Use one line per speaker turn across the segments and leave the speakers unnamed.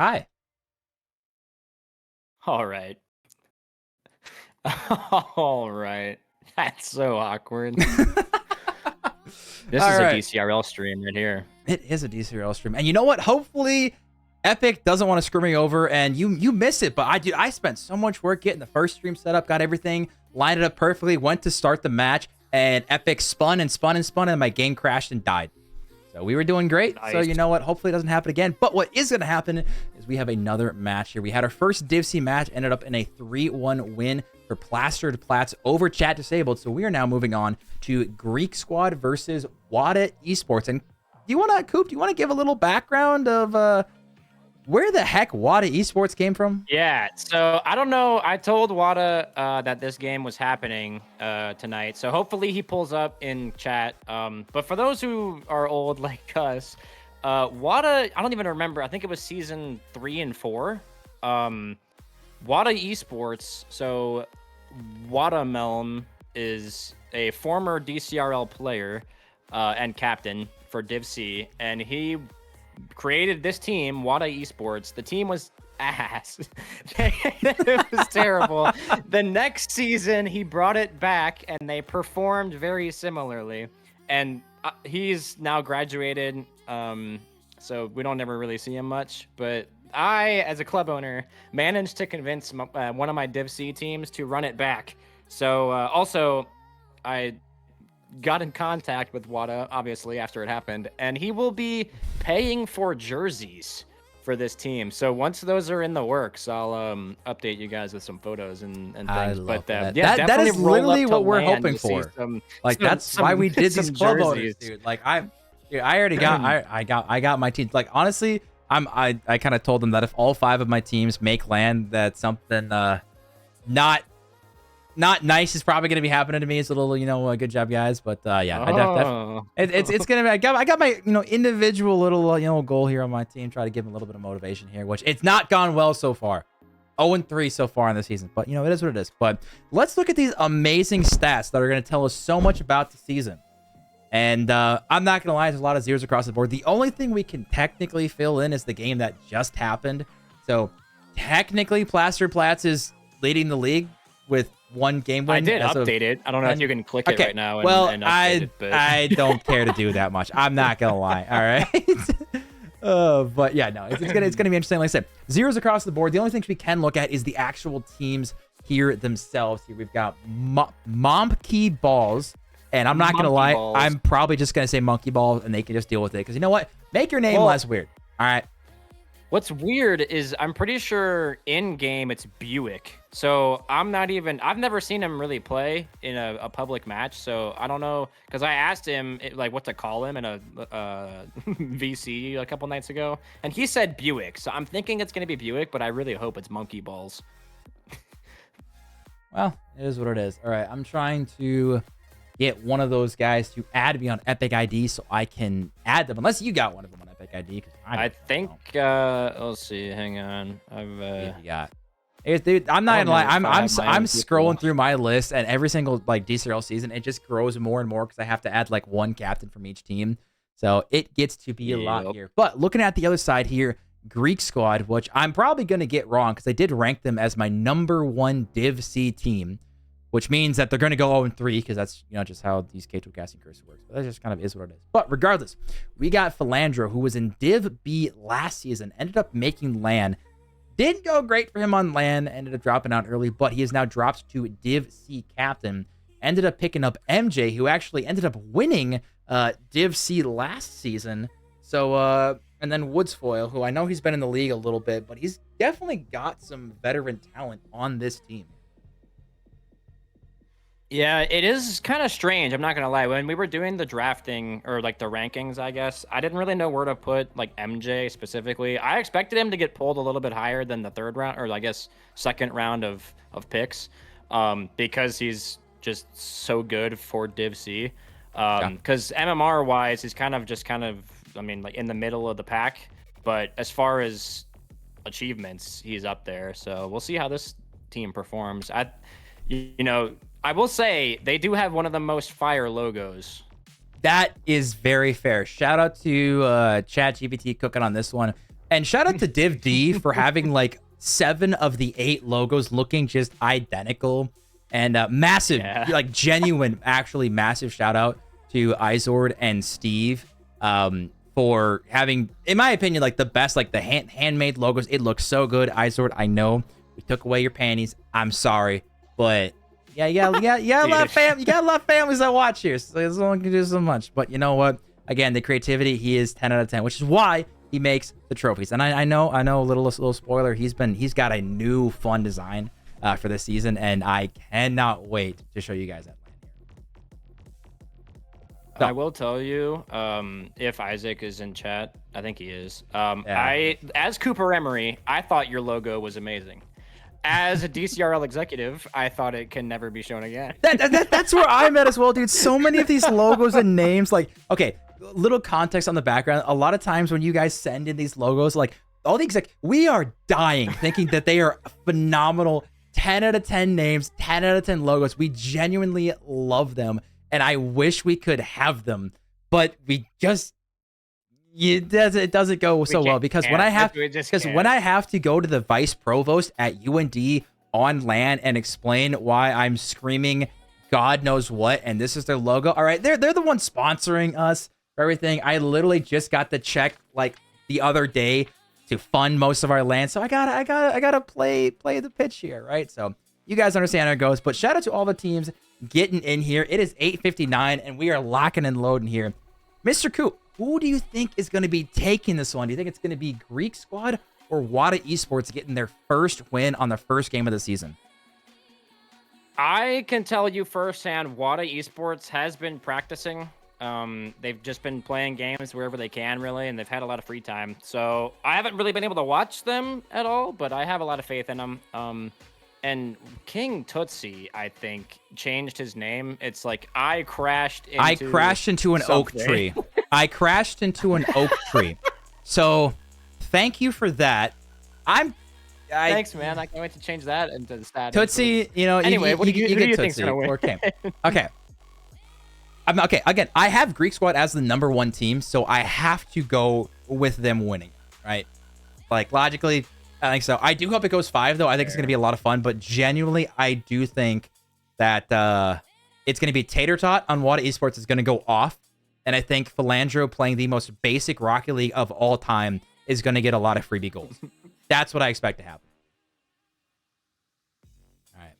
Hi.
All right. All right. That's so awkward. This
All
is a
right.
DCRL stream right here.
It is a DCRL stream. And you know what? Hopefully Epic doesn't want to screw me over and you miss it, but I spent so much work getting the first stream set up, got everything lined it up perfectly, went to start the match, and Epic spun and spun and spun, and my game crashed and died. So we were doing great.
Nice.
So you know what? Hopefully it doesn't happen again. But what is going to happen is we have another match here. We had our first DivC match, ended up in a 3-1 win for Plastered Plats over Chat Disabled. So we are now moving on to Greek Squad versus WATA Esports. And do you want to, Coop, do you want to give a little background of where the heck WATA Esports came from?
Yeah, so I don't know. I told WATA that this game was happening tonight. So hopefully he pulls up in chat. But for those who are old like us, WATA, I don't even remember. I think it was season 3 and 4. WATA Esports. So Watermelon is a former DCRL player and captain for DivC, and he created this team, WATA Esports. The team was ass. It was terrible. The next season, he brought it back, and they performed very similarly. And he's now graduated, so we don't ever really see him much. But I, as a club owner, managed to convince one of my DivC teams to run it back. So also, I got in contact with WATA, obviously, after it happened, and he will be paying for jerseys for this team. So once those are in the works, I'll update you guys with some photos and things.
I love that.
Yeah,
that is literally what we're hoping for. That's why we did these club owners, dude. Like I already got I got my team. Like honestly, I kind of told them that if all 5 of my teams make land, that something not nice is probably going to be happening to me. It's a little, good job, guys. But yeah, it's going to be. I got my individual little goal here on my team. Try to give them a little bit of motivation here, which it's not gone well so far. 0-3 so far in the season, but it is what it is. But let's look at these amazing stats that are going to tell us so much about the season. And I'm not going to lie, there's a lot of zeros across the board. The only thing we can technically fill in is the game that just happened. So technically, Plastered Plats is leading the league with 1 game win.
I did update it. I don't know if you can click it right now. And
I don't care to do that much. I'm not gonna lie. All right. But yeah, no, it's gonna be interesting. Like I said, zeros across the board. The only things we can look at is the actual teams here themselves. Here we've got Monkey Balls, and I'm not gonna lie, I'm probably just gonna say Monkey Balls, and they can just deal with it because you know what? Make your name less weird. All right.
What's weird is I'm pretty sure in game it's Buick. So I've never seen him really play in a public match. So I don't know, because I asked him like what to call him in a VC a couple nights ago, and he said Buick. So I'm thinking it's gonna be Buick, but I really hope it's Monkey Balls.
Well, it is what it is. All right, I'm trying to get one of those guys to add me on Epic ID so I can add them. Unless you got one of them on Epic ID.
I think, let's see, hang on.
Dude, I'm not gonna lie. I'm scrolling through my list, and every single like DCRL season, it just grows more and more because I have to add like 1 captain from each team. So it gets to be a lot here. But looking at the other side here, Greek Squad, which I'm probably gonna get wrong because I did rank them as my #1 DivC team, which means that they're going to go 0-3 because that's, just how these K2 casting curses works. But that just kind of is what it is. But regardless, we got Philandro, who was in Div B last season, ended up making LAN. Didn't go great for him on LAN, ended up dropping out early, but he is now dropped to Div C captain. Ended up picking up MJ, who actually ended up winning Div C last season. So, and then Woodsfoil, who I know he's been in the league a little bit, but he's definitely got some veteran talent on this team.
Yeah, it is kind of strange. I'm not going to lie. When we were doing the drafting or like the rankings, I guess, I didn't really know where to put like MJ specifically. I expected him to get pulled a little bit higher than the 3rd round, or I guess 2nd round of picks, because he's just so good for Div C. Because MMR wise, he's kind of, I mean, like in the middle of the pack. But as far as achievements, he's up there. So we'll see how this team performs. I will say they do have one of the most fire logos.
That is very fair. Shout out to ChatGPT cooking on this one. And shout out to Div D for having like 7 of the 8 logos looking just identical. And massive, like genuine, actually massive shout out to Izord and Steve for having, in my opinion, like the best, like the handmade logos. It looks so good. Izord, I know we took away your panties. I'm sorry, but yeah, a lot of you got a lot of families that watch here. So there's only can do so much. But you know what? Again, the creativity, he is 10 out of 10, which is why he makes the trophies. And I know a little spoiler. He's got a new fun design for this season, and I cannot wait to show you guys that. So.
I will tell you, if Isaac is in chat, I think he is. As Cooper Emery, I thought your logo was amazing. As a DCRL executive, I thought it can never be shown again.
That's where I'm at as well, dude. So many of these logos and names, like, okay, little context on the background. A lot of times when you guys send in these logos, like all the we are dying thinking that they are phenomenal. 10 out of 10 names, 10 out of 10 logos. We genuinely love them, and I wish we could have them, but we just it doesn't go so well because when I have to go to the vice provost at UND on LAN and explain why I'm screaming God knows what, and this is their logo. All right, they're the ones sponsoring us for everything. I literally just got the check like the other day to fund most of our land, so I gotta play the pitch here, right? So you guys understand how it goes. But shout out to all the teams getting in here. It is 8:59, and we are locking and loading here. Mr. Coop, who do you think is going to be taking this one? Do you think it's going to be Greek Squad or WATA Esports getting their first win on the first game of the season?
I can tell you firsthand, WATA Esports has been practicing. They've just been playing games wherever they can, really, and they've had a lot of free time. So I haven't really been able to watch them at all, but I have a lot of faith in them. And King Tootsie, I think, changed his name. It's like I crashed into
an oak tree. I crashed into an oak tree. So thank you for that.
Thanks, man. I can't wait to change that into the status.
Tootsie, you know,
anyway,
who do you think's gonna win? Okay. Okay, again, I have Greek Squad as the #1 team, so I have to go with them winning, right? Like, logically, I think so. I do hope it goes 5, though. I think it's going to be a lot of fun, but genuinely, I do think that it's going to be Tater Tot on WATA Esports is going to go off, and I think Philandro playing the most basic Rocket League of all time is going to get a lot of freebie goals. That's what I expect to happen.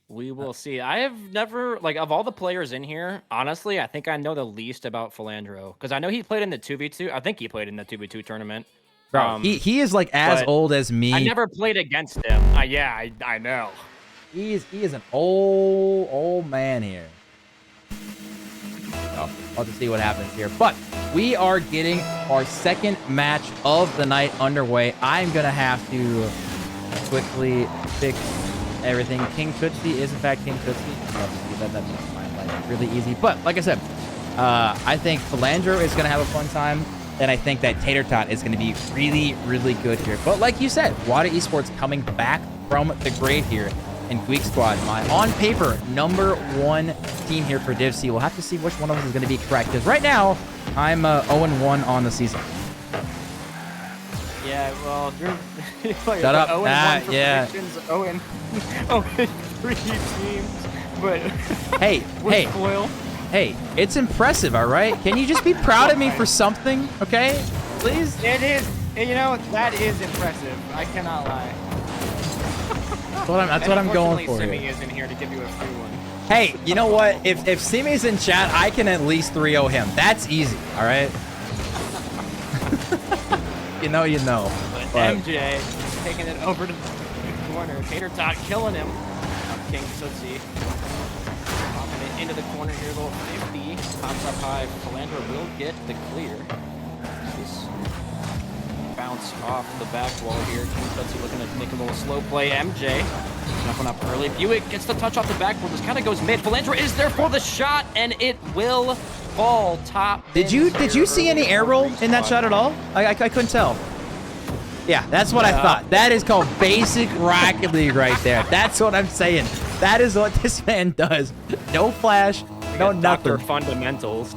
We will see. I have never, like, of all the players in here, honestly, I think I know the least about Philandro. Because I know he played in the 2v2. I think he played in the 2v2 tournament.
Bro, he is, like, as old as me.
I never played against him. I know.
He is an old man here. So, I'll have to see what happens here. But we are getting our second match of the night underway. I'm going to have to quickly fix everything. King Tootsie is in fact King Tootsie. That makes my life really easy. But like I said, I think Philandro is going to have a fun time, and I think that Tater Tot is going to be really, really good here. But like you said, WATA Esports coming back from the grave here, and Greek Squad, my on paper #1 team here for Div C. We'll have to see which one of us is going to be correct, because right now I'm 0-1 on the season.
Yeah, well,
shut up.
0-1 for
yeah.
0-3 teams, but
hey, it's impressive, all right? Can you just be proud of me for something, okay? Please?
It is. You know, that is impressive. I cannot lie.
That's what I'm going for.
Simi is in here to give you a free one.
Hey, you know what? If Simi's in chat, I can at least 3-0 him. That's easy, all right? You know.
But MJ taking it over to the corner. Tater Tot killing him. King Tootsie popping it into the corner here. Little 50 pops up high. Philandro will get the clear. This bounce off the back wall here. King Tootsie looking to make a little slow play. MJ jumping up early. Buick gets the touch off the back wall. This kind of goes mid. Philandro is there for the shot, and it will fall top.
Did you see any air roll in that shot at all? I couldn't tell. Yeah, that's what I thought. That is called basic Rocket League right there. That's what I'm saying. That is what this man does. No flash, no nothing.
Dr. Fundamentals.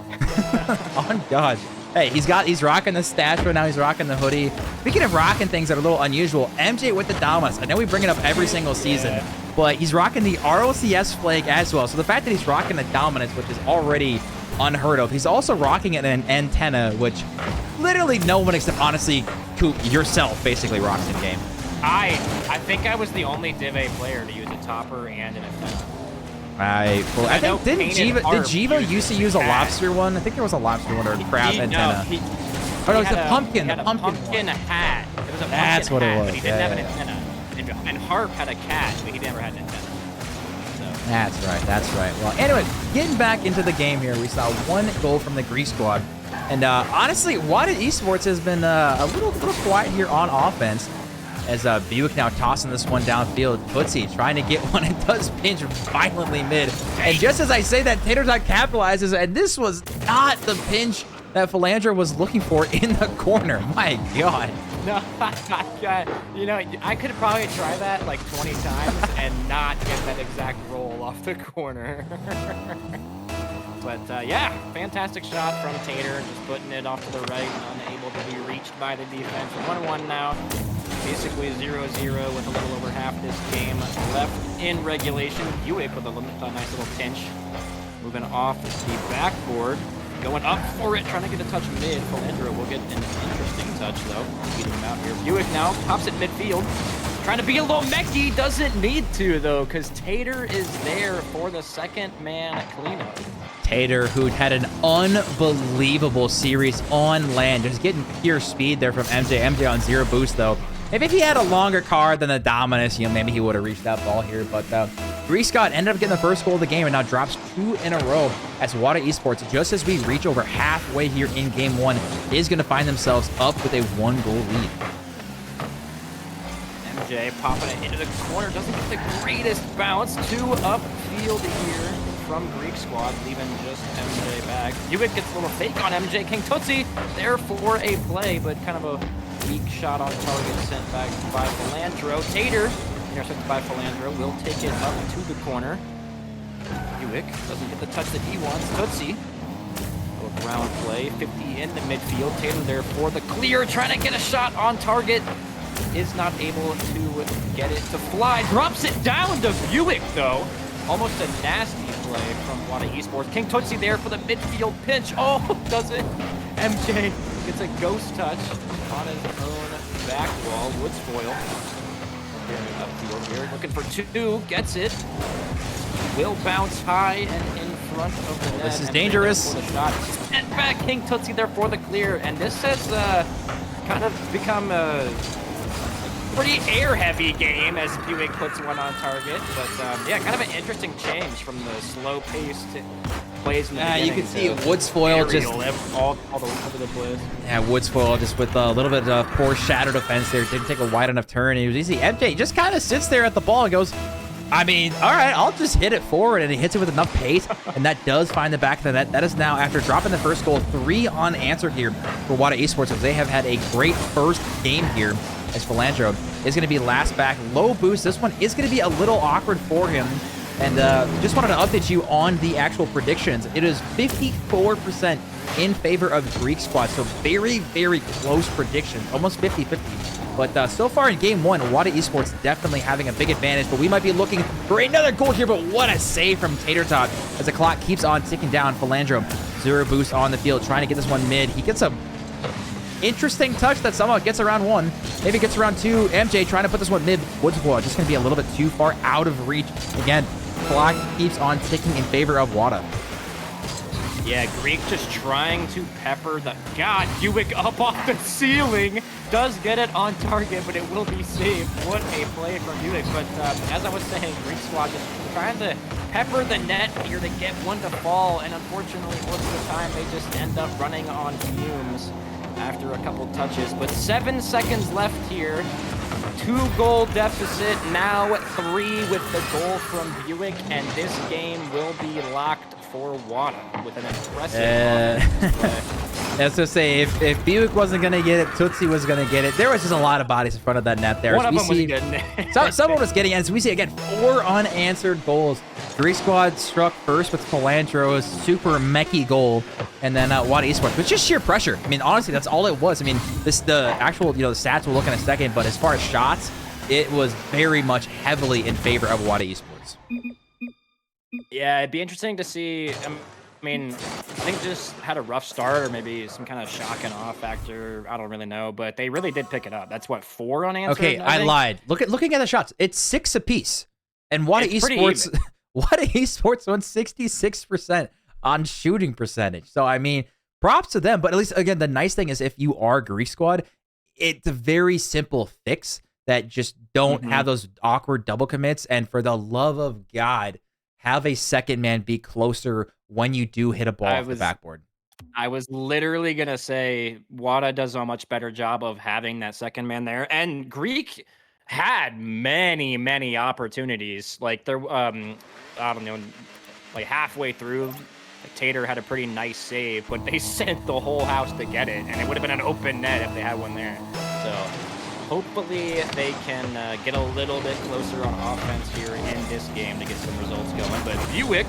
On God. Hey, he's rocking the stash right now. He's rocking the hoodie. Speaking of rocking things that are a little unusual, MJ with the Damas. I know we bring it up every single season, but he's rocking the RLCS flag as well. So the fact that he's rocking the Dominance, which is already unheard of. He's also rocking an antenna, which literally no one except, honestly, Coop, yourself basically rocks in game.
I think I was the only Div A player to use a topper and an antenna.
Well, I think did Jiva used to use a lobster one? I think there was a lobster one or a crab antenna. Oh, no, it was the pumpkin.
The pumpkin hat. It was a pumpkin
That's what
hat,
it was.
But he didn't have an antenna. And Harp had a cat, but he never had an antenna. So.
That's right. That's right. Well, anyway, getting back into the game here, we saw 1 goal from the Greek squad. And honestly, WATA Esports has been a little quiet here on offense. As Buick now tossing this one downfield. Tootsie trying to get one and does pinch violently mid. And just as I say that, TaterTot capitalizes, and this was not the pinch that Philandra was looking for in the corner. My God.
No, you know, I could probably try that like 20 times and not get that exact roll off the corner. But yeah, fantastic shot from Tater, just putting it off to the right, unable to be reached by the defense. 1-1 now. Basically 0-0 with a little over half this game left in regulation. Buick with a nice little pinch. Moving off the backboard. Going up for it, trying to get a touch mid. Philandra will get an interesting touch, though. Beating him out here. Buick now pops it midfield. Trying to be a little mechie. Doesn't need to, though, because Tater is there for the second man cleanup.
Tater, who had an unbelievable series on land. Just getting pure speed there from MJ. MJ on 0 boost, though. Maybe if he had a longer card than the Dominus, you know, maybe he would have reached that ball here. But Greek Scott ended up getting the first goal of the game and now drops 2 in a row as WATA Esports, just as we reach over halfway here in Game 1, is going to find themselves up with a 1-goal lead.
MJ popping it into the corner. Doesn't get the greatest bounce. 2 upfield here from Greek Squad, leaving just MJ back. Buick gets a little fake on MJ. King Tootsie there for a play, but kind of a weak shot on target sent back by Philandro. Tater, intercepted by Philandro, will take it up to the corner. Buick doesn't get the touch that he wants. Tootsie, a ground play, 50 in the midfield. Tater there for the clear, trying to get a shot on target. Is not able to get it to fly. Drops it down to Buick, though. Almost a nasty play from WATA Esports. King Tootsie there for the midfield pinch. Oh, does it? MJ gets a ghost touch on his own back wall. Wood spoil. Upfield here, looking for 2. Gets it. Will bounce high and in front of the net.
This is dangerous.
And back, King Tootsie there for the clear. And this has kind of become a pretty air-heavy game as Buick puts one on target. But yeah, kind of an interesting change from the slow-paced plays in the beginning.
You can see Wood spoil just
all over the place.
Yeah, Wood spoil just with a little bit of poor shadow defense there. Didn't take a wide enough turn. It was easy. MJ just kind of sits there at the ball and goes, I mean, all right, I'll just hit it forward, and he hits it with enough pace, and that does find the back of the net. That is now, after dropping the first goal, 3 unanswered here for WATA Esports, as they have had a great first game here, as Philandro is going to be last back. Low boost. This one is going to be a little awkward for him, and just wanted to update you on the actual predictions. It is 54% in favor of Greek Squad, so very, very close predictions, almost 50-50. But so far in Game 1, WATA Esports definitely having a big advantage, but we might be looking for another goal here, but what a save from TaterTot as the clock keeps on ticking down. Philandro, 0 boost on the field, trying to get this one mid. He gets a interesting touch that somehow gets around 1, maybe gets around 2. MJ trying to put this one mid. Woodsboy just going to be a little bit too far out of reach. Again, clock keeps on ticking in favor of WATA.
Yeah, Greek just trying to pepper the... God, Buick up off the ceiling. Does get it on target, but it will be saved. What a play from Buick. But as I was saying, Greek Squad just trying to pepper the net here to get one to fall. And unfortunately, most of the time, they just end up running on fumes after a couple touches. But 7 seconds left here. 2-goal deficit, now 3 with the goal from Buick, and this game will be locked for WATA with an impressive offensive play.
As to say, if Buick wasn't going to get it, Tootsie was going to get it. There was just a lot of bodies in front of that net there.
One of them was getting it.
Someone was getting it. As we see, again, 4 unanswered goals. Greek squad struck first with Philandro's super mechy goal, and then WATA Esports. But just sheer pressure. I mean, honestly, that's all it was. I mean, the actual, the stats we'll look in a second, but as far as shots, it was very much heavily in favor of WATA Esports.
Yeah, it'd be interesting to see. I mean, I think just had a rough start, or maybe some kind of shock and awe factor. I don't really know, but they really did pick it up. That's what, 4 unanswered.
Okay, I lied. Looking at the shots, it's 6 apiece, and WATA Esports, WATA Esports won 66% on shooting percentage. So I mean, props to them. But at least again, the nice thing is if you are Greek squad, it's a very simple fix that just don't have those awkward double commits. And for the love of God, have a second man be closer when you do hit a ball off the backboard.
I was literally going to say WATA does a much better job of having that second man there. And Greek had many, many opportunities. Like there, I don't know, like halfway through, like Tater had a pretty nice save, but they sent the whole house to get it. And it would have been an open net if they had one there. So hopefully they can get a little bit closer on offense here in this game to get some results going. But Buick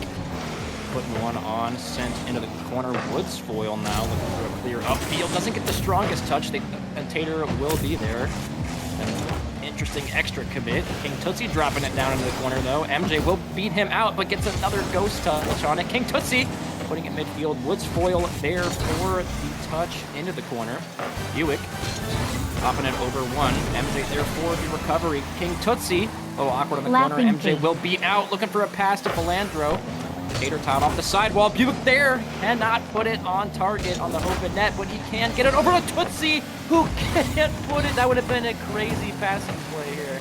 putting one on, sent into the corner. Woods foil now, looking for a clear upfield. Doesn't get the strongest touch, and Tater will be there. An interesting extra commit. King Tootsie dropping it down into the corner, though. MJ will beat him out, but gets another ghost touch on it. King Tootsie putting it midfield. Woods foil there for the touch into the corner. Buick popping it over one. MJ there for the recovery. King Tootsie, a little awkward in the corner. MJ will beat out, looking for a pass to Philandro. Tater tot off the sidewall. Buick there cannot put it on target on the open net, but he can get it over to Tootsie, who can't put it. That would have been a crazy passing play here.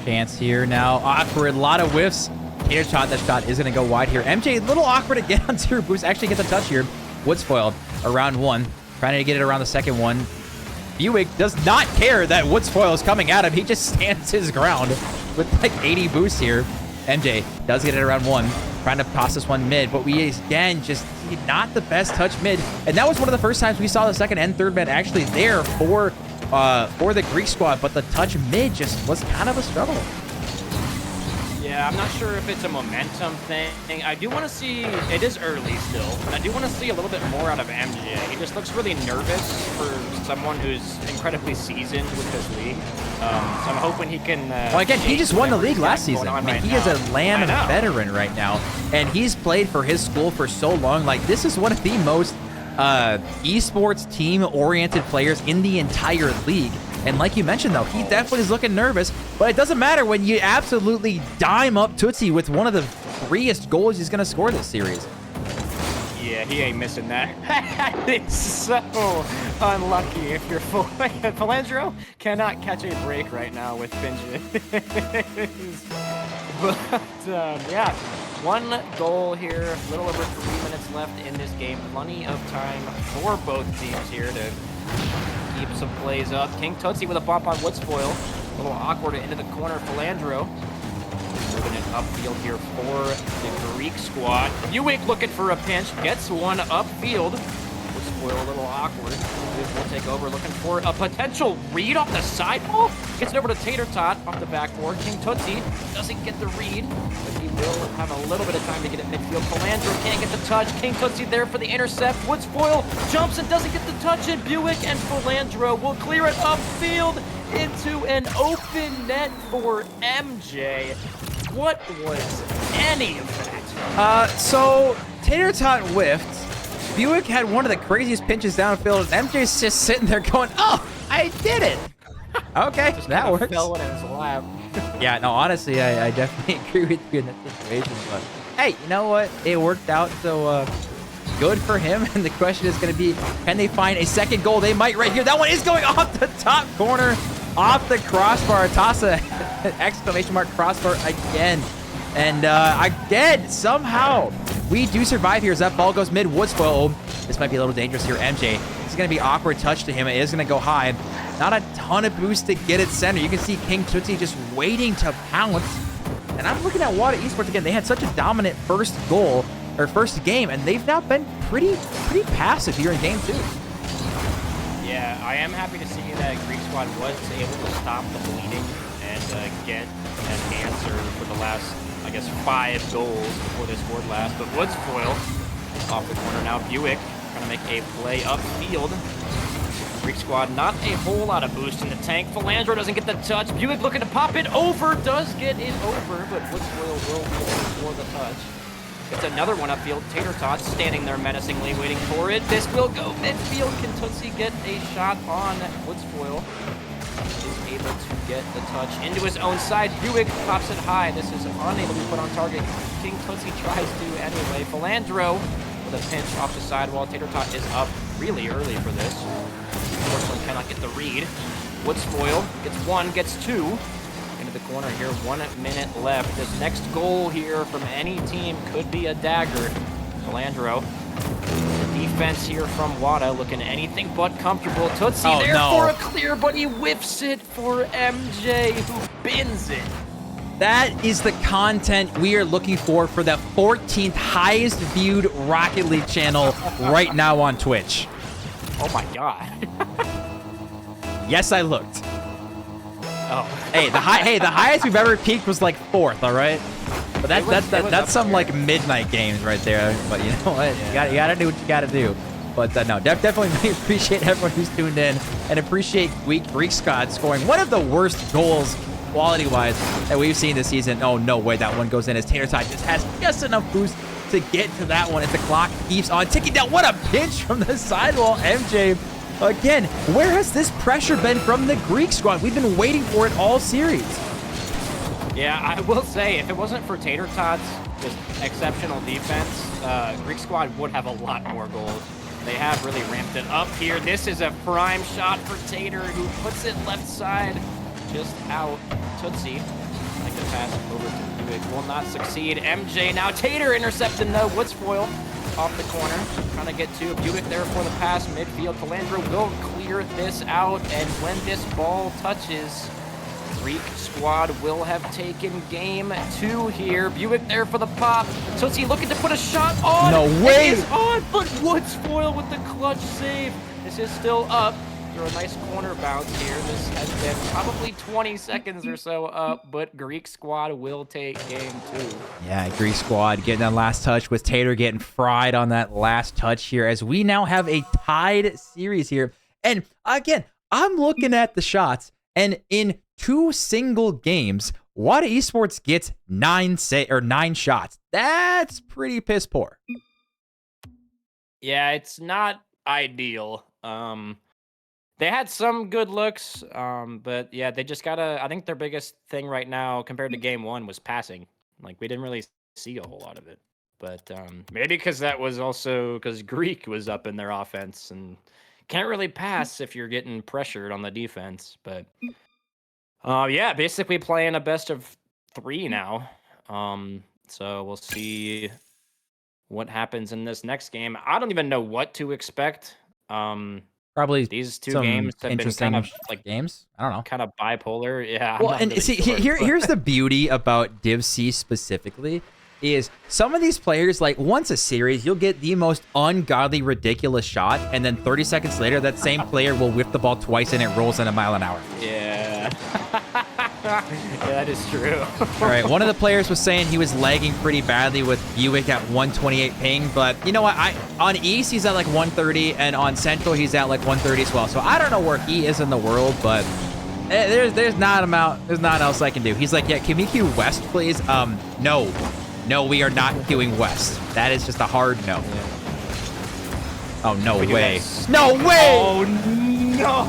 Chance here now. Awkward, a lot of whiffs. Tater tot, that shot is going to go wide here. MJ, a little awkward to get onto her boost. Actually gets a touch here. Woods foiled around one. Trying to get it around the second one. Buick does not care that Woods foil is coming at him. He just stands his ground with like 80 boosts here. MJ does get it around one, trying to toss this one mid, but we again just not the best touch mid. And that was one of the first times we saw the second and third man actually there for the Greek squad, but the touch mid just was kind of a struggle.
Yeah, I'm not sure if it's a momentum thing. I do want to see, it is early still, and I do want to see a little bit more out of MJ. He just looks really nervous for someone who's incredibly seasoned with this league. So I'm hoping he can...
well, again, he just won the league last season. I mean, he is a LAN veteran right now, and he's played for his school for so long. Like, this is one of the most esports team-oriented players in the entire league. And like you mentioned, though, he definitely is looking nervous, but it doesn't matter when you absolutely dime up Tootsie with one of the freest goals he's going to score this series.
Yeah, he ain't missing that. It's so unlucky if you're Philandro cannot catch a break right now with Benji. But, yeah, 1 goal here, a little over 3 minutes left in this game. Plenty of time for both teams here to keep some plays up. King Tootsie with a bump on Woods foil. A little awkward into the corner. Philandro moving it upfield here for the Greek squad. Buick looking for a pinch. Gets one upfield. Woods foil a little awkward. Will take over looking for a potential read off the sidewall. Gets it over to Tater Tot off the backboard. King Tootsie doesn't get the read, but he will have a little bit of time to get it midfield. Philandro can't get the touch. King Tootsie there for the intercept. Woods foil jumps and doesn't get the touch, and Buick and Philandro will clear it upfield into an open net for MJ. What was any of that?
So Tater Tot whiffed. Buick had one of the craziest pinches downfield, and MJ's just sitting there going, "Oh, I did it." Okay, that works.
Fell in his lap.
Yeah, no, honestly, I definitely agree with you in that situation. But hey, you know what? It worked out, so good for him. And the question is going to be, can they find a second goal? They might right here. That one is going off the top corner, off the crossbar. Tasa, exclamation mark crossbar again. And again, somehow, we do survive here as that ball goes mid. Woods foil. This might be a little dangerous here. MJ. This is going to be awkward touch to him. It is going to go high. Not a ton of boost to get it center. You can see King Tootsie just waiting to pounce. And I'm looking at WATA Esports again. They had such a dominant first goal. or first game, and they've now been pretty passive here in game 2.
Yeah, I am happy to see that Greek squad was able to stop the bleeding and get an answer for the last, I guess, 5 goals before they scored last. But Woods foil off the corner now. Buick trying to make a play upfield. Greek squad, not a whole lot of boost in the tank. Philandro doesn't get the touch. Buick looking to pop it over, does get it over, but Woods foil will be there for the touch. It's another one upfield. Tater Tot standing there menacingly waiting for it. This will go midfield. Can Tootsie get a shot on Woodsfoil? Is able to get the touch into his own side. Buick pops it high. This is unable to be put on target. King Tootsie tries to anyway. Philandro with a pinch off the sidewall. Tater Tot is up really early for this. Unfortunately cannot get the read. Woodsfoil gets 1, gets 2. Into the corner here, 1 minute left. This next goal here from any team could be a dagger. Philandro, the defense here from WATA looking anything but comfortable. Tootsie there for a clear, but he whiffs it for MJ, who bins it.
That is the content we are looking for the 14th highest viewed Rocket League channel right now on Twitch.
Oh my God.
Yes, I looked.
Oh.
Hey, the highest we've ever peaked was like 4th, all right? But that's some like midnight games right there. But you know what? Yeah. You gotta do what you gotta do. But no, definitely appreciate everyone who's tuned in and appreciate Greek squad scoring one of the worst goals quality-wise that we've seen this season. Oh, no way that one goes in as Tater Tot just has just enough boost to get to that one as the clock keeps on ticking down. What a pinch from the sidewall, MJ. Again, where has this pressure been from the Greek squad? We've been waiting for it all series.
Yeah, I will say, if it wasn't for Tater Tot's just exceptional defense, Greek squad would have a lot more goals. They have really ramped it up here. This is a prime shot for Tater, who puts it left side, just out. Tootsie, like the pass over to Buick, will not succeed. MJ now, Tater intercepted, no, Woodsfoil off the corner, trying to get to Buick there for the pass midfield. Philandro will clear this out, and when this ball touches, Greek squad will have taken game 2 here. Buick there for the pop. Tootsie looking to put a shot on.
No way!
It is on, but Woodsfoil with the clutch save. This is still up. Through a nice corner bounce here. This has been probably 20 seconds or so up, but Greek squad will take game 2.
Yeah, Greek squad getting that last touch with Tater getting fried on that last touch here as we now have a tied series here. And again, I'm looking at the shots, and in 2 single games, WATA Esports gets 9 shots. That's pretty piss poor.
Yeah, it's not ideal. They had some good looks, but yeah, they just gotta. I think their biggest thing right now, compared to game 1, was passing. Like, we didn't really see a whole lot of it. But maybe because that was also because Greek was up in their offense and can't really pass if you're getting pressured on the defense. But yeah, basically playing a best of 3 now. So we'll see what happens in this next game. I don't even know what to expect.
Probably
these 2 games have been kind of like
games. I don't know,
kind of bipolar. Yeah.
Well, and really see, here's the beauty about Div C specifically is some of these players, like once a series, you'll get the most ungodly, ridiculous shot, and then 30 seconds later, that same player will whip the ball twice and it rolls in a mile an hour.
Yeah. Yeah, that is true.
All right, one of the players was saying he was lagging pretty badly with Buick at 128 ping, but you know what? On East, he's at like 130, and on Central, he's at like 130 as well. So I don't know where he is in the world, but there's not else I can do. He's like, yeah, can we queue West, please? No, we are not queuing West. That is just a hard no.
Yeah.
Oh, no way. No way!
Oh, no!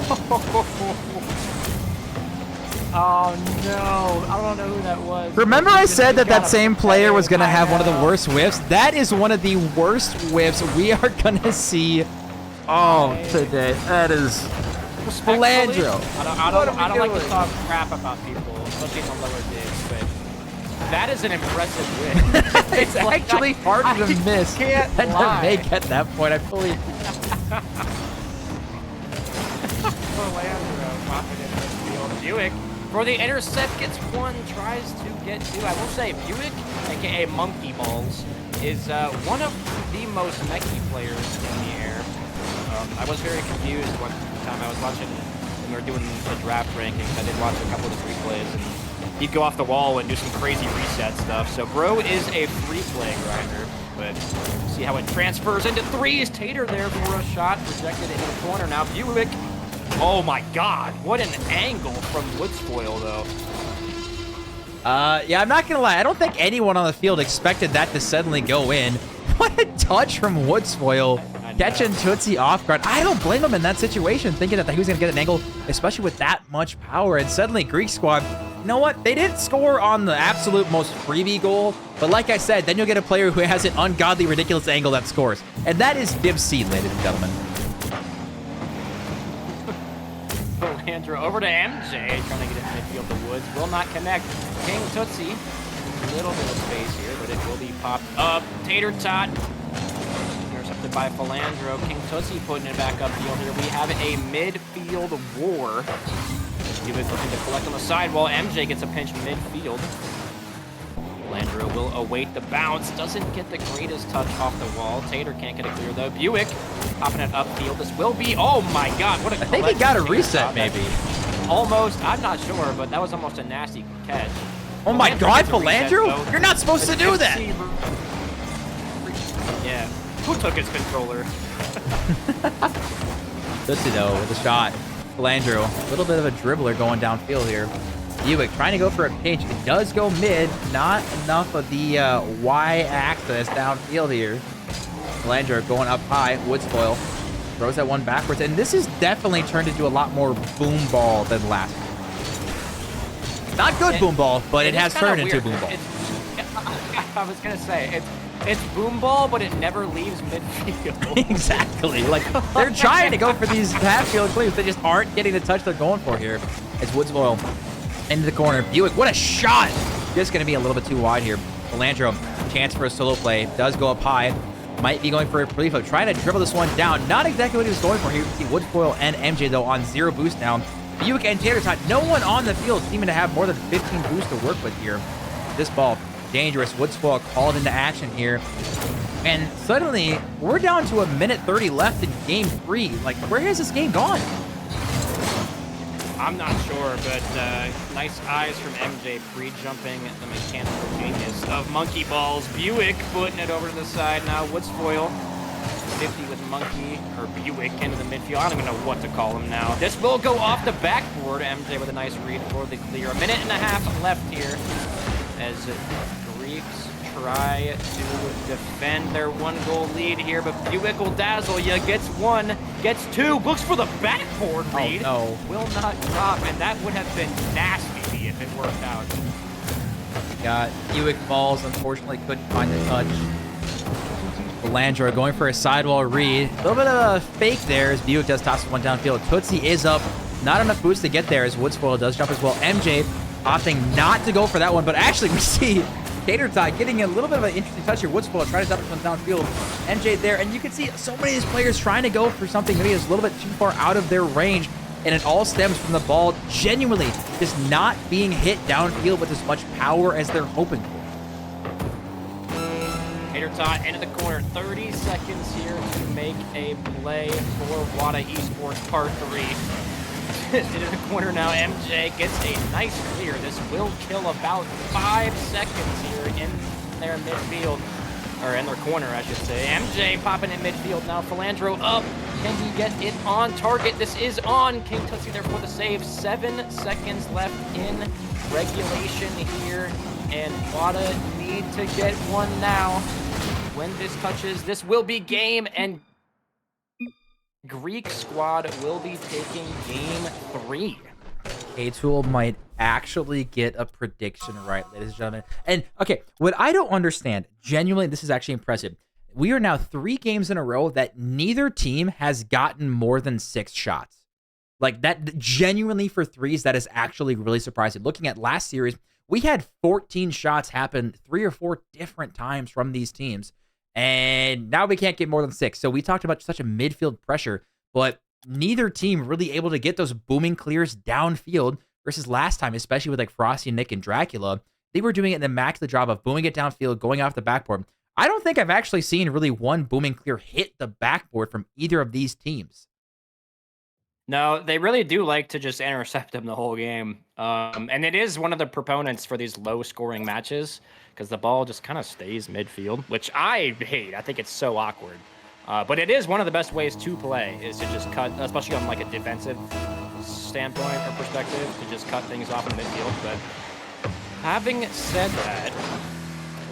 Oh, no. I don't know who that was.
Remember I said that same player was going to have one of the worst whiffs? That is one of the worst whiffs we are going to see today. That is Philandro.
I don't like to talk crap about people, especially in the lower digs, but that is an impressive whiff.
It's actually harder to miss than to make at that point. I fully...
Philandro popping in the field. Buick for the intercept, gets one, tries to get two. I will say, Buick, aka Monkey Balls, is one of the most mechy players in the air. I was very confused one time I was watching when we were doing the draft rankings. I did watch a couple of his replays, and he'd go off the wall and do some crazy reset stuff. So Bro is a free play grinder, but see how it transfers into threes. Tater there for a shot, rejected it in the corner. Now Buick. Oh my God, what an angle from Woodspoil though.
Yeah, I'm not gonna lie. I don't think anyone on the field expected that to suddenly go in. What a touch from Woodspoil. Catching Tootsie off guard. I don't blame him in that situation, thinking that he was gonna get an angle, especially with that much power. And suddenly Greek squad, you know what? They didn't score on the absolute most freebie goal, but like I said, then you'll get a player who has an ungodly, ridiculous angle that scores. And that is Dib C, ladies and gentlemen.
Andrew over to MJ, trying to get in midfield. The Woods will not connect. King Tootsie, a little bit of space here, but it will be popped up. Tater Tot, intercepted by Philandro. King Tootsie putting it back upfield here. We have a midfield war. Buick looking to collect on the sidewall. MJ gets a pinch midfield. Philandro will await the bounce. Doesn't get the greatest touch off the wall. Tater can't get it clear though. Buick popping it upfield. This will be, oh my God, what a
I think he got a reset maybe.
Almost, I'm not sure, but that was almost a nasty catch.
Oh my God, Philandro? You're not supposed to do that.
Yeah, who took his controller?
Tootsie though with a shot. Philandro, a little bit of a dribbler going downfield here. Buick trying to go for a pinch. It does go mid. Not enough of the Y-axis downfield here. Philandro going up high. Woodspoil throws that one backwards. And this is definitely turned into a lot more boom ball than last time. Not good boom ball, but it has turned into boom ball.
I was going to say, it's boom ball, but it never leaves midfield.
Exactly. Like, they're trying to go for these half-field cleaves. They just aren't getting the touch they're going for here. It's Woodspoil into the corner. Buick, what a shot! Just going to be a little bit too wide here. Philandro, chance for a solo play. Does go up high. Might be going for a relief. Trying to dribble this one down. Not exactly what he was going for here. You can see Woodspoil and MJ, though, on 0 boost now. Buick and Tater Tot, no one on the field seeming to have more than 15 boosts to work with here. This ball, dangerous. Woodspoil called into action here. And suddenly, we're down to 1:30 left in game 3. Like, where has this game gone?
I'm not sure, but nice eyes from MJ pre-jumping the mechanical genius of Monkey Balls. Buick putting it over to the side now. Woodspoil 50 with Monkey, or Buick into the midfield. I don't even know what to call him now. This will go off the backboard. MJ with a nice read for the clear. 1.5 minutes left here as Greeks try to defend their 1-goal lead here, but Buick will dazzle you. Gets 1, gets 2, looks for the backboard read.
Oh, no.
Will not drop, and that would have been nasty if it worked out.
Got Buick balls, unfortunately couldn't find the touch. Philandro going for a sidewall read. A little bit of a fake there as Buick does toss one downfield. Tootsie is up. Not enough boost to get there as Woodspoil does jump as well. MJ opting not to go for that one, but actually we see Tater Tot getting a little bit of an interesting touch here. Woodspoil trying to stop it from downfield. MJ there, and you can see so many of these players trying to go for something maybe is a little bit too far out of their range, and it all stems from the ball genuinely just not being hit downfield with as much power as they're hoping for.
Tater Tot into the corner. 30 seconds here to make a play for WATA Esports Part 3. Into the corner now. MJ gets a nice clear. This will kill about 5 seconds here in their midfield. Or in their corner, I should say. MJ popping in midfield now. Philandro up. Can he get it on target? This is on. King Tootsie there for the save. 7 seconds left in regulation here. And WATA need to get one now. When this touches, this will be game, and Greek squad will be taking game 3.
K-Tool might actually get a prediction right, ladies and gentlemen. And, okay, what I don't understand, genuinely, this is actually impressive. We are now 3 games in a row that neither team has gotten more than 6 shots. Like, that genuinely for threes, that is actually really surprising. Looking at last series, we had 14 shots happen 3 or 4 different times from these teams. And now we can't get more than 6. So we talked about such a midfield pressure, but neither team really able to get those booming clears downfield versus last time, especially with like Frosty, Nick, and Dracula, they were doing it an immaculate job of booming it downfield, going off the backboard. I don't think I've actually seen really one booming clear hit the backboard from either of these teams.
No, they really do like to just intercept him the whole game. And it is one of the proponents for these low-scoring matches because the ball just kind of stays midfield, which I hate. I think it's so awkward. But it is one of the best ways to play is to just cut, especially on like a defensive standpoint or perspective, to just cut things off in midfield. But having said that,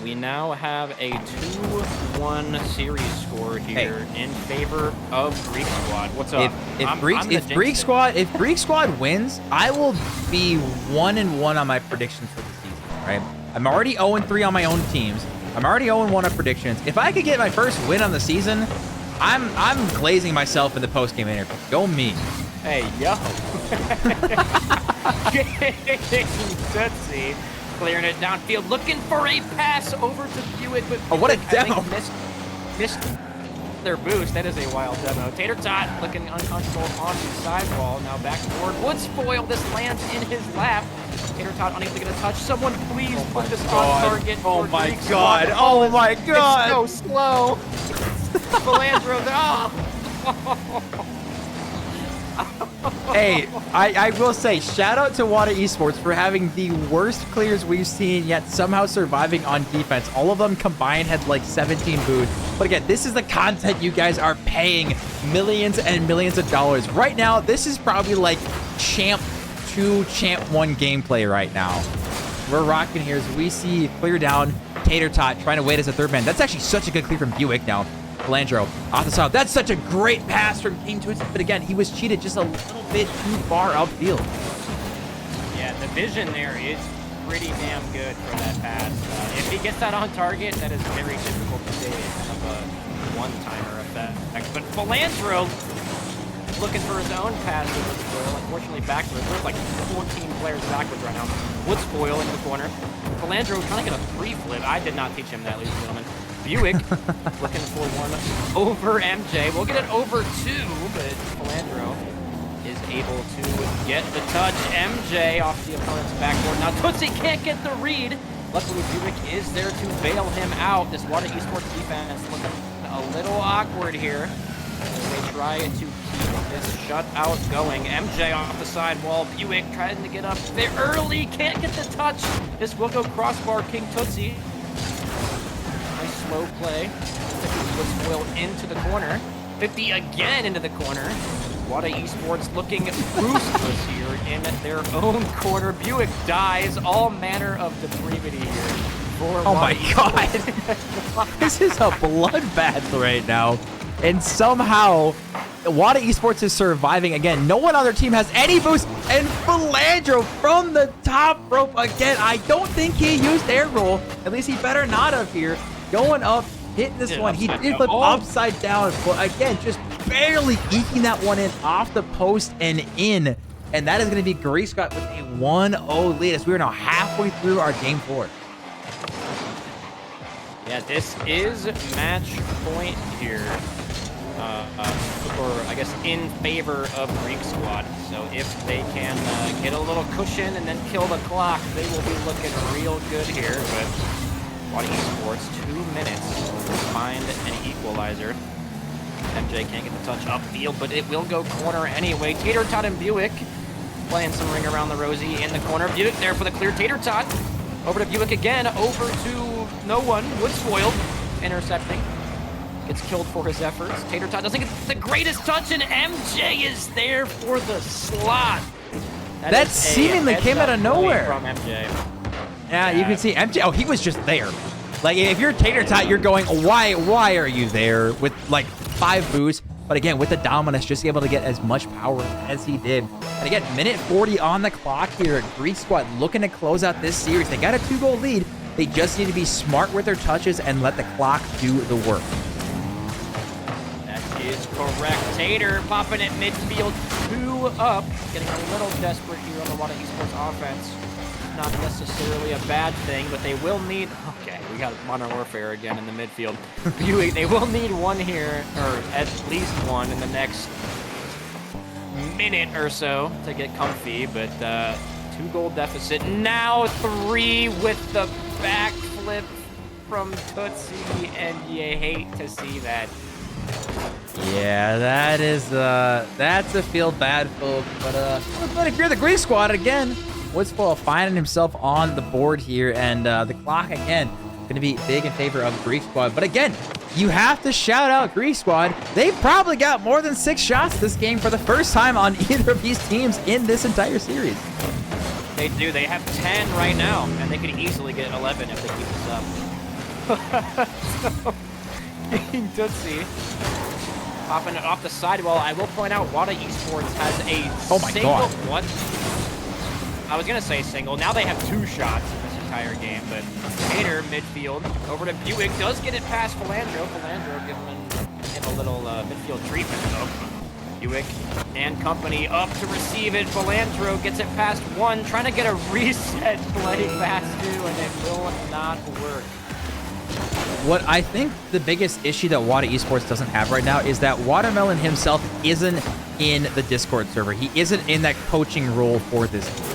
we now have a 2-1 series score here in favor of Greek Squad. What's up?
If Greek Squad wins, I will be 1-1 on my predictions for the season. Right? I'm already 0-3 on my own teams. I'm already 0-1 on predictions. If I could get my first win on the season, I'm glazing myself in the post-game interview. Go me.
Hey, yo. Tootsie. Clearing it downfield, looking for a pass over to Buick, but
what a demo!
Missed their boost. That is a wild demo. Tater Tot looking uncomfortable on the sidewall. Now back forward. Woodspoil. This lands in his lap. Tater Tot unable to get a touch. Someone please put this on target.
Oh my god! Oh my god!
It's so slow. Philandro. Oh.
Hey, I will say, shout out to WATA Esports for having the worst clears we've seen, yet somehow surviving on defense. All of them combined had like 17 boosts. But again, this is the content you guys are paying millions and millions of dollars. Right now, this is probably like Champ 2, Champ 1 gameplay right now. We're rocking here as we see clear down Tater Tot trying to wait as a third man. That's actually such a good clear from Buick now. Philandro off the side. That's such a great pass from King Tootsie, but again, he was cheated just a little bit too far upfield.
Yeah, the vision there is pretty damn good for that pass. If he gets that on target, that is very difficult to say kind of a one-timer effect. But Philandro looking for his own pass with Woodspoil. Unfortunately, backwards. There's like 14 players backwards right now. Woodspoil in the corner. Philandro trying to get a free flip. I did not teach him that, ladies and gentlemen. Buick looking for one over MJ. We'll get it over two, but Philandro is able to get the touch. MJ off the opponent's backboard. Now Tootsie can't get the read. Luckily, Buick is there to bail him out. This WATA Esports defense looking a little awkward here as they try to keep this shutout going. MJ off the sidewall. Buick trying to get up there early. Can't get the touch. This will go crossbar King Tootsie. Slow play. Woodspoil into the corner. 50 again into the corner. WATA Esports looking ruthless here in their own corner. Buick dies. All manner of depravity here.
Oh my god. This is a bloodbath right now. And somehow, WATA Esports is surviving again. No one on their team has any boost. And Philandro from the top rope again. I don't think he used air roll. At least he better not have here. Going up, hitting this one. He did flip upside down, but again, just barely eking that one in off the post and in. And that is going to be Greek Squad with a 1-0 lead as we are now halfway through our game 4.
Yeah, this is match point here. Or I guess in favor of Greek Squad. So if they can get a little cushion and then kill the clock, they will be looking real good here. But WATA Esports, 2 minutes to find an equalizer. MJ can't get the touch upfield, but it will go corner anyway. Tater Tot and Buick playing some ring around the rosy in the corner. Buick there for the clear. Tater Tot over to Buick again, over to no one. Woodspoil intercepting. Gets killed for his efforts. Tater Tot doesn't get the greatest touch, and MJ is there for the slot.
That seemingly came out of nowhere.
From MJ.
Yeah, you can see MJ. Oh, he was just there. Like, if you're Tater Tot, you're going, why are you there with like 5 boosts? But again, with the dominance, just able to get as much power as he did. And again, minute 40 on the clock here. Greek Squad looking to close out this series. They got a 2-goal lead. They just need to be smart with their touches and let the clock do the work.
Is correct. Tater popping it midfield, 2 up. Getting a little desperate here on the WATA Esports offense. Not necessarily a bad thing, but they will need... Okay, we got Modern Warfare again in the midfield. They will need one here, or at least one in the next minute or so to get comfy, but 2-goal deficit. Now 3 with the backflip from Tootsie, and you hate to see that.
Yeah, that's a feel bad, folks. But if you're the Greek squad again, Woodsfall finding himself on the board here, and the clock again going to be big in favor of Greek squad. But again, you have to shout out Greek squad. They probably got more than 6 shots this game for the first time on either of these teams in this entire series.
They do. They have 10 right now, and they could easily get 11 if they keep this up. King Tootsie popping it off the sidewall. I will point out WATA Esports has a single. What? I was gonna say single. Now they have 2 shots in this entire game. But Hater midfield over to Buick does get it past Philandro. Philandro giving him a little midfield treatment though. Buick and company up to receive it. Philandro gets it past 1, trying to get a reset play past 2, and it will not work.
What I think the biggest issue that WATA Esports doesn't have right now is that Watermelon himself isn't in the Discord server. He isn't in that coaching role for this team.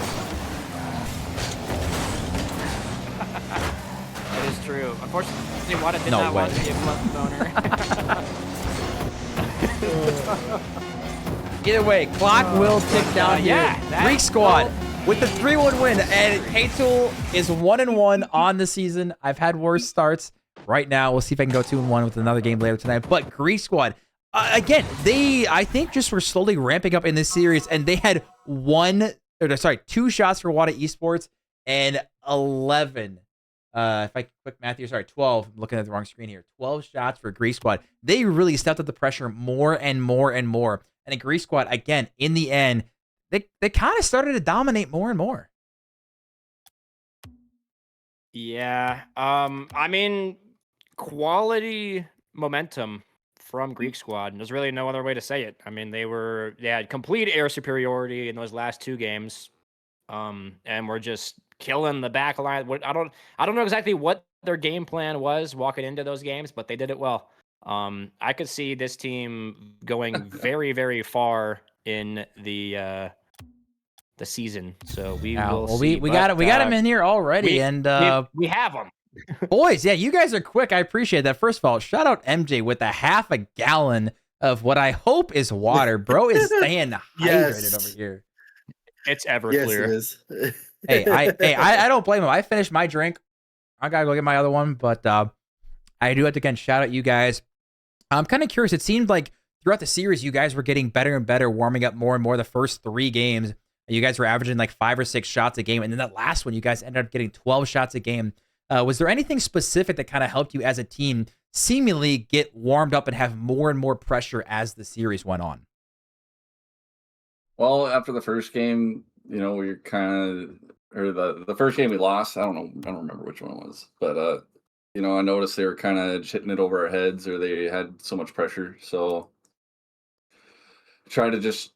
That is true. Unfortunately, WATA did not want to be a club owner.
Either way, clock will tick down here.
Yeah,
Greek squad with the 3-1 win, and K-Tool is 1-1 on the season. I've had worse starts. Right now, we'll see if I can go 2-1 with another game later tonight. But Greek squad, again, I think just were slowly ramping up in this series, and they had 2 shots for WATA Esports and 11. If I quick math here, sorry, 12. I'm looking at the wrong screen here. 12 shots for Greek squad. They really stepped up the pressure more and more and more. And in Greek squad, again, in the end, they kind of started to dominate more and more.
Yeah. I mean, quality momentum from Greek squad. There's really no other way to say it. I mean, they had complete air superiority in those last 2 games. And we're just killing the back line. I don't know exactly what their game plan was walking into those games, but they did it well. I could see this team going very, very far in the season. So we will see.
We got him in here already,
we have them.
Boys, yeah, you guys are quick. I appreciate that. First of all, shout out MJ with a half a gallon of what I hope is water. Bro is staying hydrated over here.
It's Everclear.
Yes, it is.
I don't blame him. I finished my drink. I gotta go get my other one, but I do have to again shout out you guys. I'm kind of curious. It seemed like throughout the series, you guys were getting better and better, warming up more and more. The first 3 games, you guys were averaging like 5 or 6 shots a game, and then that last one, you guys ended up getting 12 shots a game. Was there anything specific that kind of helped you as a team seemingly get warmed up and have more and more pressure as the series went on?
Well, after the first game, we were kind of, or the first game we lost, I don't remember which one it was, but I noticed they were kind of hitting it over our heads, or they had so much pressure. So try to just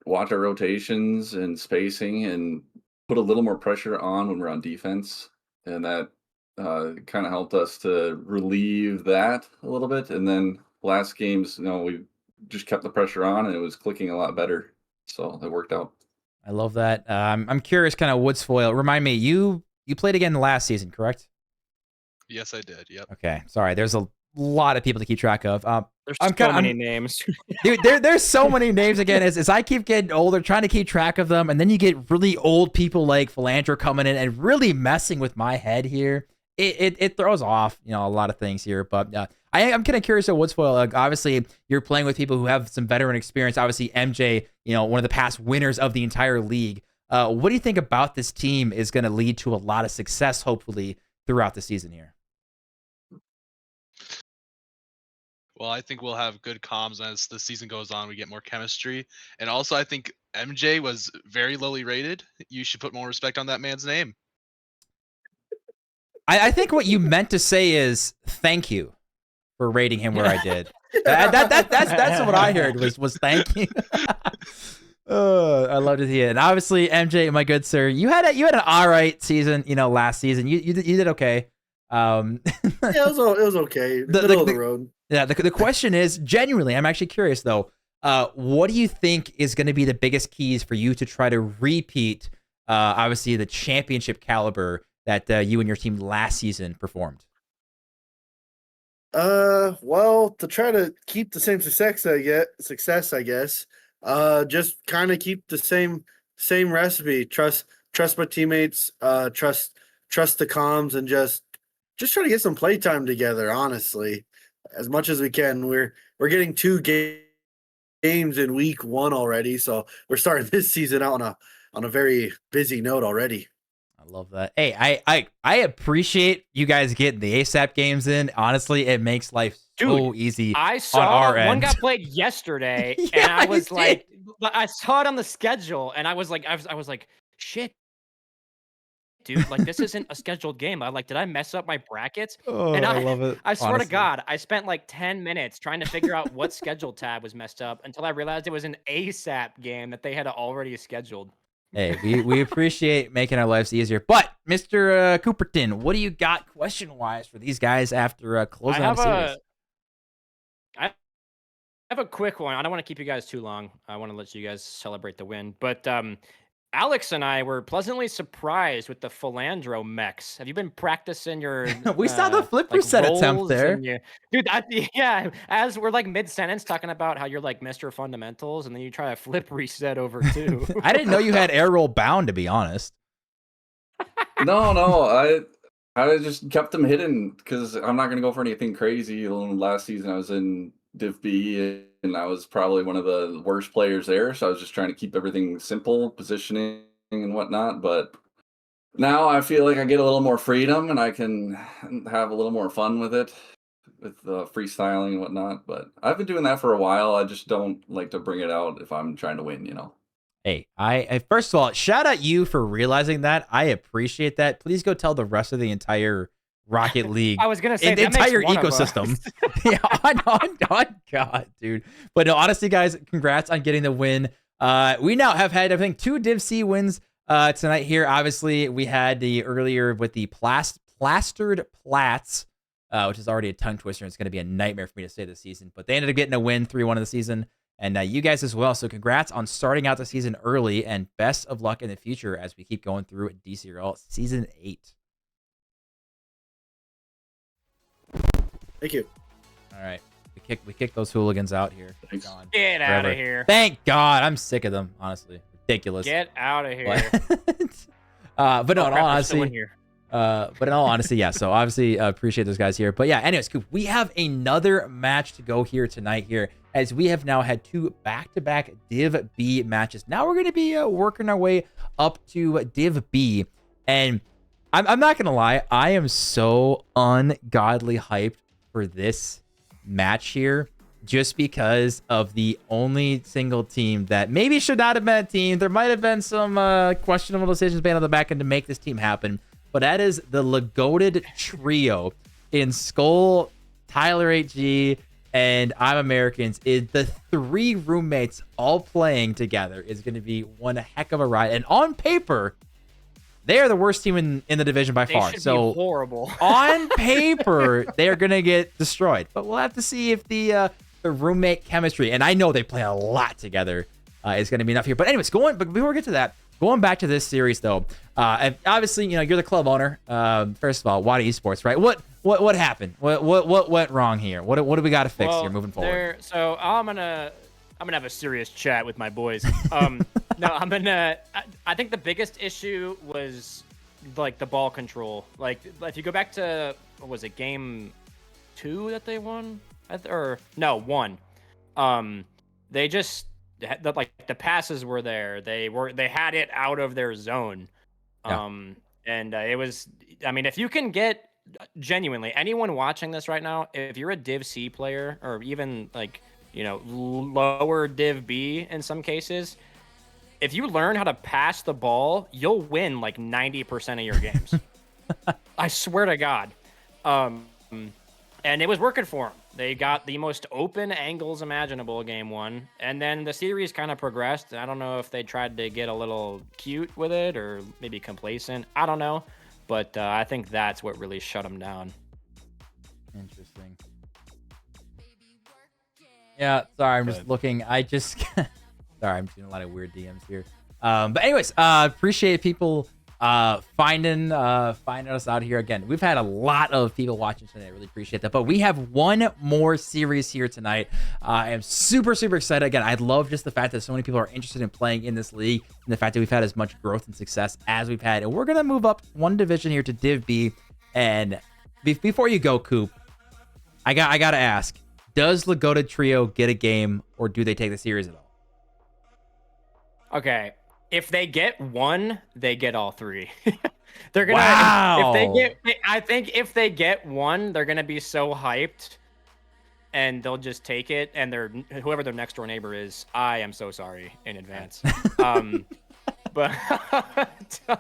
watch our rotations and spacing and put a little more pressure on when we're on defense, and that kind of helped us to relieve that a little bit. And then last games, we just kept the pressure on, and it was clicking a lot better. So it worked out.
I love that. I'm curious, kind of Woodsfoil. Remind me, you played again last season, correct?
Yes, I did. Yep.
Okay. Sorry. There's a lot of people to keep track of.
There's so many names.
Dude, there's so many names again. As I keep getting older, trying to keep track of them, and then you get really old people like Philandro coming in and really messing with my head here. It throws off, a lot of things here. But I'm kind of curious at Woodsfoil. Obviously, you're playing with people who have some veteran experience. Obviously, MJ, one of the past winners of the entire league. What do you think about this team is going to lead to a lot of success, hopefully, throughout the season here?
Well, I think we'll have good comms as the season goes on. We get more chemistry. And also, I think MJ was very lowly rated. You should put more respect on that man's name.
I think what you meant to say is thank you for rating him where I did. That's what I heard was thank you. I love to see it. And obviously, MJ, my good sir, you had an all right season. Last season you did okay.
Yeah, it was okay. Middle of the road.
Yeah. The question is, genuinely, I'm actually curious though. What do you think is going to be the biggest keys for you to try to repeat obviously the championship caliber that you and your team last season performed?
Well, to try to keep the same success, I guess. Just kind of keep the same recipe. Trust my teammates. Trust the comms, and just try to get some playtime together. Honestly, as much as we can. We're getting 2 games in week 1 already, so we're starting this season out on a very busy note already.
I love that. Hey, I appreciate you guys getting the ASAP games in. Honestly, it makes life so easy.
I
on
saw
our end.
one got played yesterday,
Yeah,
and I
you
was like,
did.
I saw it on the schedule, and I was like, shit, dude, like this isn't a scheduled game. Did I mess up my brackets?
Oh,
And
I love it.
I swear to
honestly.
God, I spent like 10 minutes trying to figure out what schedule tab was messed up until I realized it was an ASAP game that they had already scheduled.
Hey, we appreciate making our lives easier. But Mr. Cooperton, what do you got question-wise for these guys after closing out the series?
I have a quick one. I don't want to keep you guys too long. I want to let you guys celebrate the win. But Alex and I were pleasantly surprised with the Philandro mechs. Have you been practicing your
We saw the flip reset attempt there.
Dude, yeah, as we're like mid-sentence talking about how you're like Mr. Fundamentals, and then you try a flip reset over 2.
I didn't know you had air roll bound, to be honest.
No, I just kept them hidden because I'm not gonna go for anything crazy. Last season I was in Div B and I was probably one of the worst players there, so I was just trying to keep everything simple, positioning and whatnot. But now I feel like I get a little more freedom and I can have a little more fun with it, with freestyling and whatnot. But I've been doing that for a while. I just don't like to bring it out if I'm trying to win, you know.
Hey, I first of all, shout out you for realizing that. I appreciate that. Please go tell the rest of the entire Rocket League.
I was gonna say
the entire ecosystem. Yeah, on God, dude. But no, honestly, guys, congrats on getting the win. We now have had, I think, 2 Div C wins tonight here. Obviously, we had the earlier with the plastered plats, which is already a tongue twister. And it's going to be a nightmare for me to say this season. But they ended up getting a win, 3-1 of the season. And you guys as well. So congrats on starting out the season early, and best of luck in the future as we keep going through DCRL Season 8.
Thank you.
All right. We kick those hooligans out here.
Thanks.
Gone.
Get out of here.
Thank God. I'm sick of them, honestly. Ridiculous.
Get out of here.
But no, in all honesty, yeah. So obviously appreciate those guys here. But yeah, anyways, Coop, we have another match to go here tonight here, as we have now had 2 back-to-back Div B matches. Now we're going to be working our way up to Div B. And I'm not going to lie, I am so ungodly hyped for this match here, just because of the only single team that maybe should not have been a team. There might have been some questionable decisions made on the back end to make this team happen, but that is the Lagoated trio in Skull, Tyler 8G, and I'm Americans. Is the 3 roommates all playing together is going to be one heck of a ride. And on paper, they are the worst team in the division by far. So
be horrible.
On paper, they're gonna get destroyed. But we'll have to see if the roommate chemistry, and I know they play a lot together, is gonna be enough here. But anyways, but before we get to that, going back to this series though, and obviously, you know, you're the club owner. First of all, WATA Esports, right? What happened? What went wrong here? What do we got to fix here moving forward?
So I'm gonna have a serious chat with my boys. No, I think the biggest issue was like the ball control. Like if you go back to, what was it, game 2 that they won? Or no, 1. They just like the passes were there. They had it out of their zone.
Yeah.
And it was, I mean, if you can get, genuinely, anyone watching this right now, if you're a Div C player, or even like, you know, lower Div B in some cases, if you learn how to pass the ball, you'll win like 90% of your games. I swear to God. And it was working for them. They got the most open angles imaginable game 1, and then the series kind of progressed. I don't know if they tried to get a little cute with it or maybe complacent. I don't know, but I think that's what really shut them down.
Interesting. Yeah, sorry, I'm just looking. Sorry, I'm seeing a lot of weird DMs here. But anyways, appreciate people finding us out here again. We've had a lot of people watching today. I really appreciate that. But we have one more series here tonight. I am super excited. Again, I love just the fact that so many people are interested in playing in this league and the fact that we've had as much growth and success as we've had. And we're gonna move up one division here to Div B. And before you go, Coop, I gotta ask: does Lagoda Trio get a game, or do they take the series at all?
Okay. If they get one, they get all three. They're gonna.
Wow.
I think if they get one, they're gonna be so hyped, and they'll just take it. And whoever their next door neighbor is, I am so sorry in advance. But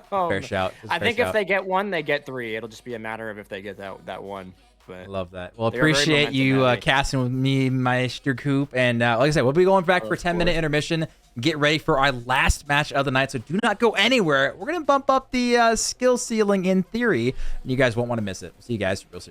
fair shout.
I think if they get one, they get three. It'll just be a matter of if they get that one. But
I love that. Well, appreciate you casting with me, Meister Coop. And like I said, we'll be going back for a 10-minute intermission. Get ready for our last match of the night. So do not go anywhere. We're going to bump up the skill ceiling in theory. And you guys won't want to miss it. We'll see you guys real soon.